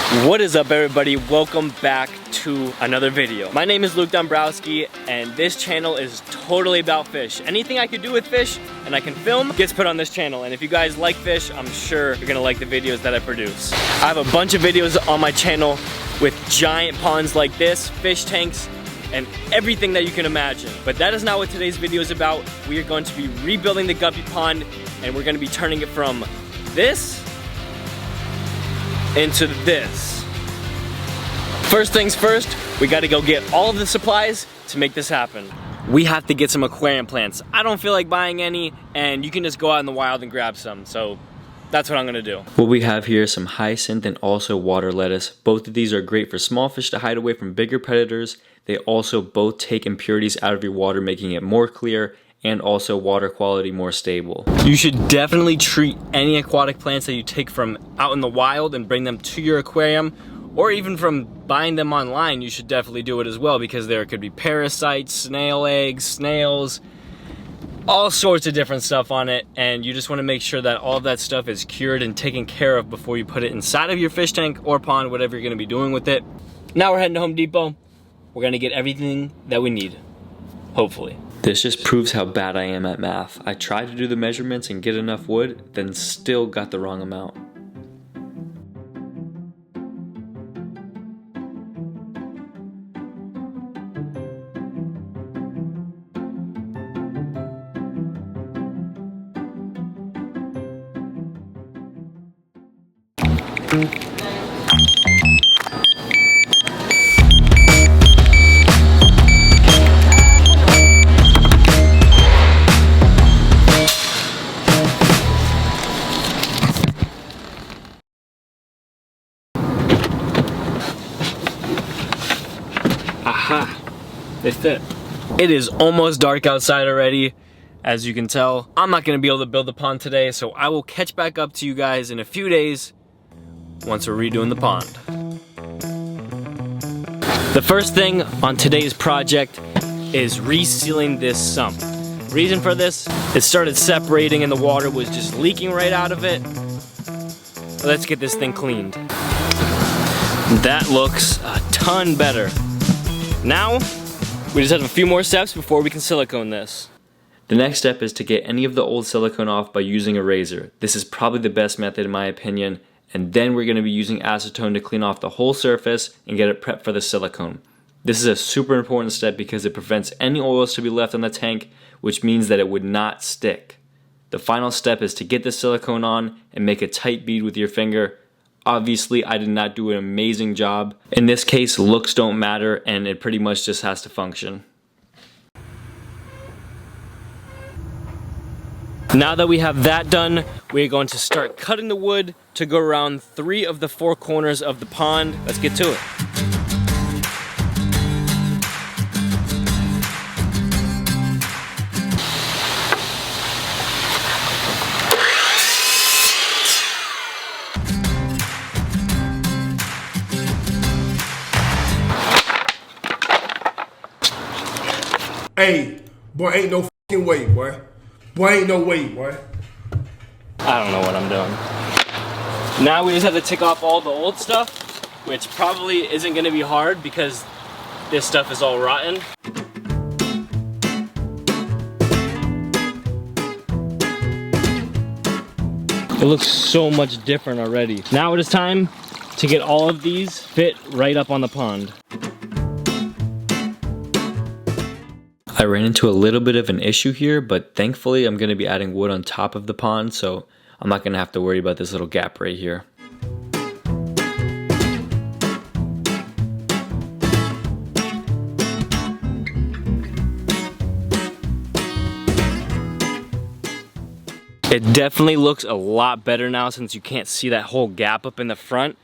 What is up, everybody? Welcome back to another video. My name is Luke Dombrowski and this channel is totally about fish. Anything I can do with fish and I can film gets put on this channel, and if you guys like fish, I'm sure you're gonna like the videos that I produce. I have a bunch of videos on my channel with giant ponds like this, fish tanks, and everything that you can imagine. But that is not what today's video is about. We are going to be rebuilding the guppy pond, and we're gonna be turning it from this into this. First things first, we gotta go get all of the supplies to make this happen. We have to get some aquarium plants. I don't feel like buying any, and you can just go out in the wild and grab some, so that's what I'm gonna do. What we have here is some hyacinth and also water lettuce. Both of these are great for small fish to hide away from bigger predators. They also both take impurities out of your water, making it more clear and also water quality more stable. You should definitely treat any aquatic plants that you take from out in the wild and bring them to your aquarium, or even from buying them online. You should definitely do it as well, because there could be parasites, snail eggs, snails, all sorts of different stuff on it, and you just want to make sure that all of that stuff is cured and taken care of before you put it inside of your fish tank or pond, whatever you're going to be doing with it. Now we're heading to Home Depot. We're going to get everything that we need, hopefully. This just proves how bad I am at math. I tried to do the measurements and get enough wood, then still got the wrong amount. Aha, they fit. It is almost dark outside already, as you can tell. I'm not gonna be able to build the pond today, so I will catch back up to you guys in a few days once we're redoing the pond. The first thing on today's project is resealing this sump. Reason for this, it started separating and the water was just leaking right out of it. Let's get this thing cleaned. That looks a ton better. Now, we just have a few more steps before we can silicone this. The next step is to get any of the old silicone off by using a razor. This is probably the best method in my opinion, and then we're going to be using acetone to clean off the whole surface and get it prepped for the silicone. This is a super important step because it prevents any oils to be left on the tank, which means that it would not stick. The final step is to get the silicone on and make a tight bead with your finger. Obviously, I did not do an amazing job. In this case, looks don't matter, and it pretty much just has to function. Now that we have that done, we're going to start cutting the wood to go around 3 of the 4 corners of the pond. Let's get to it. Hey, boy, ain't no fucking way, boy. Boy, ain't no way, boy. I don't know what I'm doing. Now we just have to tick off all the old stuff, which probably isn't going to be hard because this stuff is all rotten. It looks so much different already. Now it is time to get all of these fit right up on the pond. I ran into a little bit of an issue here, but thankfully I'm going to be adding wood on top of the pond, so I'm not going to have to worry about this little gap right here. It definitely looks a lot better now since you can't see that whole gap up in the front,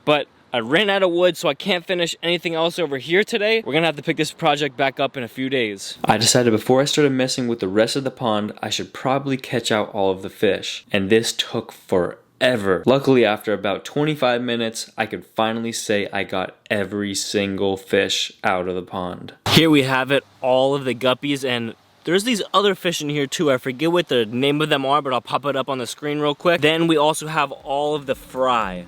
but I ran out of wood, so I can't finish anything else over here today. We're gonna have to pick this project back up in a few days. I decided before I started messing with the rest of the pond, I should probably catch out all of the fish. And this took forever. Luckily, after about 25 minutes, I could finally say I got every single fish out of the pond. Here we have it, all of the guppies, and there's these other fish in here too. I forget what the name of them are, but I'll pop it up on the screen real quick. Then we also have all of the fry.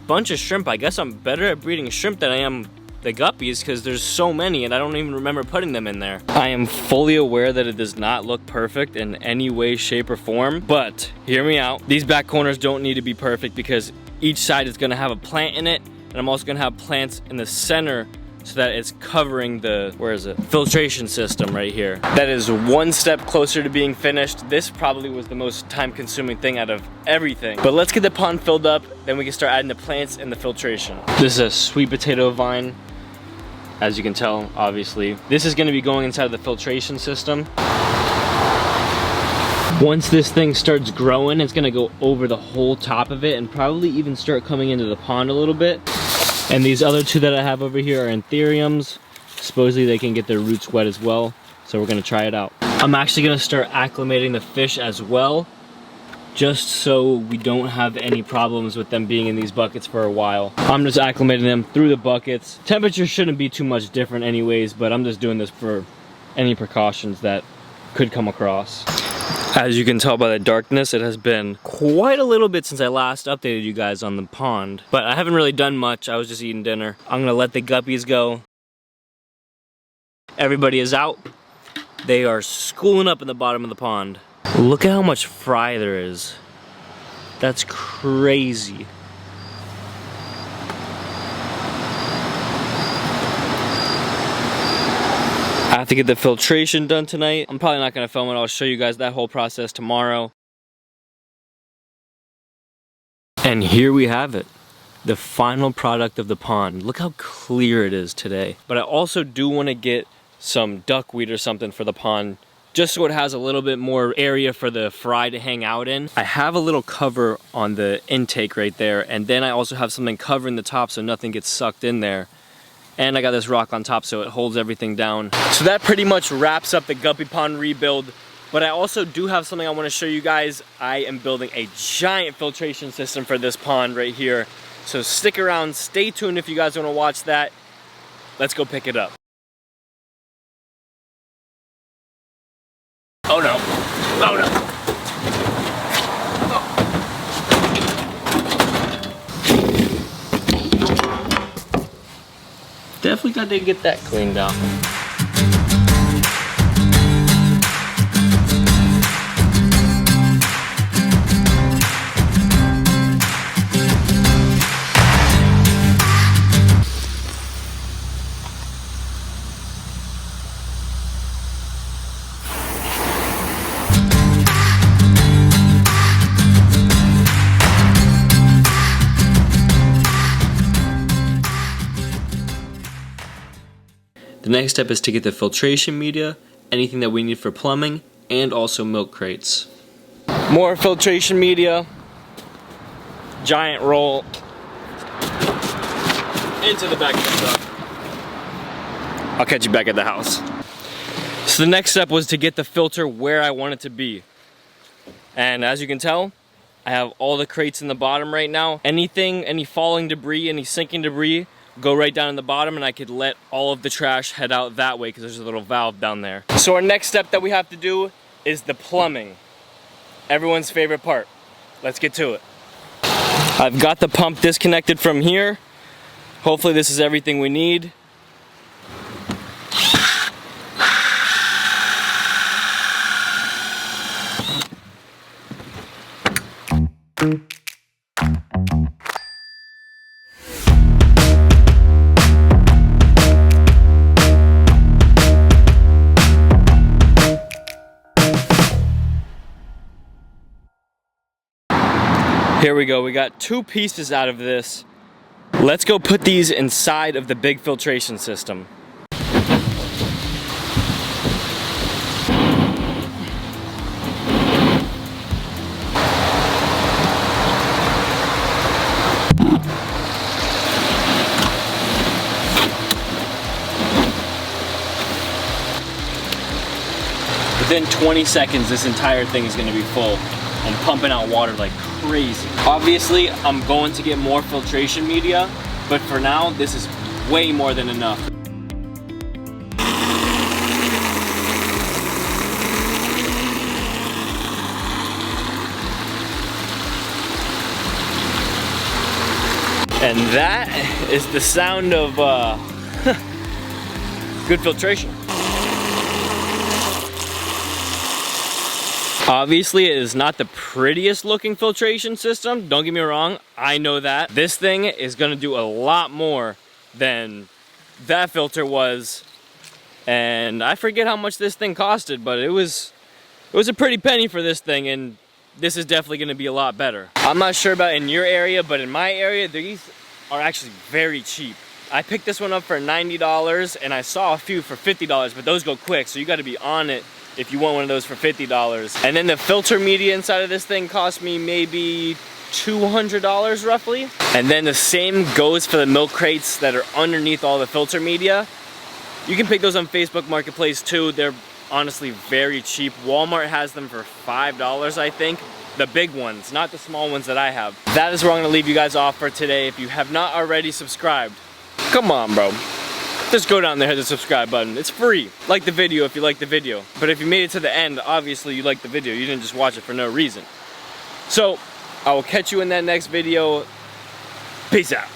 bunch of shrimp. I guess I'm better at breeding shrimp than I am the guppies because there's so many and I don't even remember putting them in there. I am fully aware that it does not look perfect in any way, shape, or form, but hear me out. These back corners don't need to be perfect because each side is gonna have a plant in it, and I'm also gonna have plants in the center so that it's covering the, where is it? Filtration system right here. That is one step closer to being finished. This probably was the most time-consuming thing out of everything. But let's get the pond filled up, then we can start adding the plants and the filtration. This is a sweet potato vine, as you can tell, obviously. This is gonna be going inside the filtration system. Once this thing starts growing, it's gonna go over the whole top of it and probably even start coming into the pond a little bit. And these other two that I have over here are anthuriums. Supposedly they can get their roots wet as well, so we're gonna try it out. I'm actually gonna start acclimating the fish as well, just so we don't have any problems with them being in these buckets for a while. I'm just acclimating them through the buckets. Temperature shouldn't be too much different anyways, but I'm just doing this for any precautions that could come across. As you can tell by the darkness, it has been quite a little bit since I last updated you guys on the pond. But I haven't really done much, I was just eating dinner. I'm gonna let the guppies go. Everybody is out. They are schooling up in the bottom of the pond. Look at how much fry there is. That's crazy. I have to get the filtration done tonight. I'm probably not gonna film it. I'll show you guys that whole process tomorrow. And here we have it. The final product of the pond. Look how clear it is today. But I also do wanna get some duckweed or something for the pond, just so it has a little bit more area for the fry to hang out in. I have a little cover on the intake right there, and then I also have something covering the top so nothing gets sucked in there. And I got this rock on top so it holds everything down. So that pretty much wraps up the guppy pond rebuild. But I also do have something I want to show you guys. I am building a giant filtration system for this pond right here. So stick around, stay tuned if you guys want to watch that. Let's go pick it up. Oh no, oh no. Definitely got to get that cleaned out. The next step is to get the filtration media, anything that we need for plumbing, and also milk crates. More filtration media, giant roll, into the back of the truck. I'll catch you back at the house. So the next step was to get the filter where I want it to be. And as you can tell, I have all the crates in the bottom right now. Anything, any falling debris, any sinking debris, go right down in the bottom, and I could let all of the trash head out that way because there's a little valve down there. So our next step that we have to do is the plumbing. Everyone's favorite part. Let's get to it. I've got the pump disconnected from here. Hopefully this is everything we need. Here we go, we got 2 pieces out of this. Let's go put these inside of the big filtration system. Within 20 seconds, this entire thing is gonna be full and pumping out water like crazy. Obviously, I'm going to get more filtration media, but for now, this is way more than enough. And that is the sound of good filtration. Obviously, it is not the prettiest looking filtration system, don't get me wrong, I know that. This thing is gonna do a lot more than that filter was, and I forget how much this thing costed, but it was a pretty penny for this thing, and this is definitely gonna be a lot better. I'm not sure about in your area, but in my area, these are actually very cheap. I picked this one up for $90, and I saw a few for $50, but those go quick, so you gotta be on it if you want one of those for $50. And then the filter media inside of this thing cost me maybe $200 roughly. And then the same goes for the milk crates that are underneath all the filter media. You can pick those on Facebook Marketplace too. They're honestly very cheap. Walmart has them for $5, I think. The big ones, not the small ones that I have. That is where I'm gonna leave you guys off for today. If you have not already subscribed, come on, bro. Just go down there, hit the subscribe button. It's free. Like the video if you like the video. But if you made it to the end, obviously you liked the video. You didn't just watch it for no reason. So, I will catch you in that next video. Peace out.